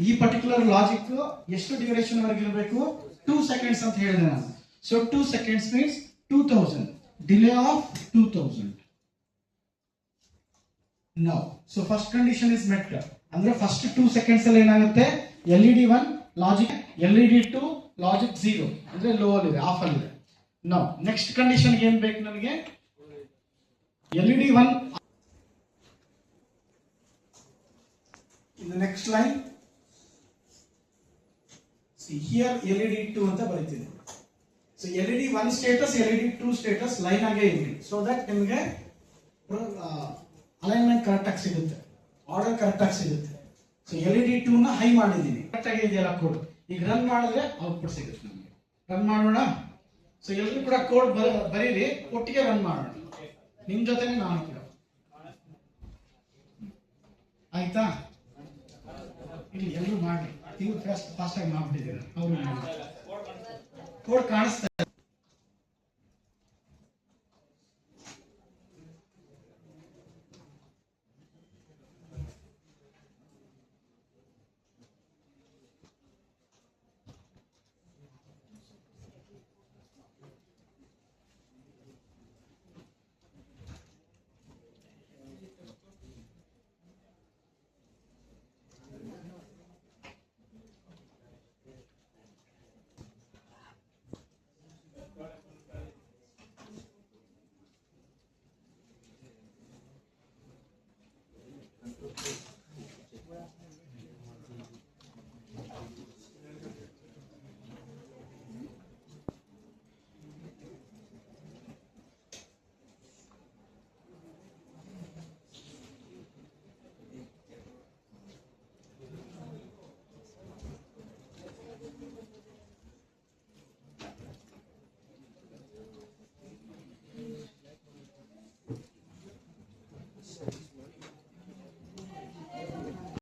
ಈ particular logic ಎಷ್ಟು duration ವರೆಗೆ ಇರಬೇಕು? 2 seconds ಅಂತ ಹೇಳಿದೆ ನಾನು. So 2 seconds means 2000, delay of 2000. Now so first condition is met. ಅಂದ್ರೆ ಫಸ್ಟ್ 2 seconds ಅಲ್ಲಿ ಏನಾಗುತ್ತೆ? LED 1 ಲಾಜಿಕ್, LED 2 ಲಾಜಿಕ್ 0 ಅಂದ್ರೆ ಲೋ ಅಲ್ಲಿ ಇದೆ, ಆಫ್ ಅಲ್ಲಿ ಇದೆ. ನೌ ನೆಕ್ಸ್ಟ್ ಕಂಡೀಷನ್ ಏನ್ ಬೇಕು ನನಗೆ? LED 1 in the next line. See here LED 2 ಅಂತ ಬರೀತೀನಿ. So LED 1 status, LED 2 status line ಆಗೇ ಇದೆ, ಸೊ ದಟ್ ನಿಮಗೆ ಅಲೈನ್ಮೆಂಟ್ ಕರೆಕ್ಟ್ ಆಗಿ ಸಿಗುತ್ತೆ, ಆರ್ಡರ್ ಕರೆಕ್ಟ್ ಆಗಿ ಸಿಗುತ್ತೆ. ಸೊ LED 2 ನ ಹೈ ಮಾಡಿದ್ದೀನಿ, ಕರೆಕ್ಟ್ ಆಗಿ ಇದೆಯಲ್ಲ ಕೋಡ್. ಈಗ ರನ್ ಮಾಡಿದ್ರೆ ಔಟ್ಪುಟ್ ಸಿಗುತ್ತೆ ನಮಗೆ. ರನ್ ಮಾಡೋಣ. ಸೊ ಎಲ್ಲರೂ ಕೂಡ ಕೋಡ್ ಬರೀರಿ, ಒಟ್ಟಿಗೆ ರನ್ ಮಾಡೋಣ. ನಿಮ್ ಜೊತೆನೆ ನಾನು ಕೂಡ. ಆಯ್ತಾ? ಇಲ್ಲಿ ಎಲ್ಲರೂ ಮಾಡಿ, ನೀವು ಫಾಸ್ಟ್ ಆಗಿ ಮಾಡ್ಬಿಟ್ಟಿದ್ದೀರ. ಅವರು ಕೋಡ್ ಕಾಣಿಸ್ತಾ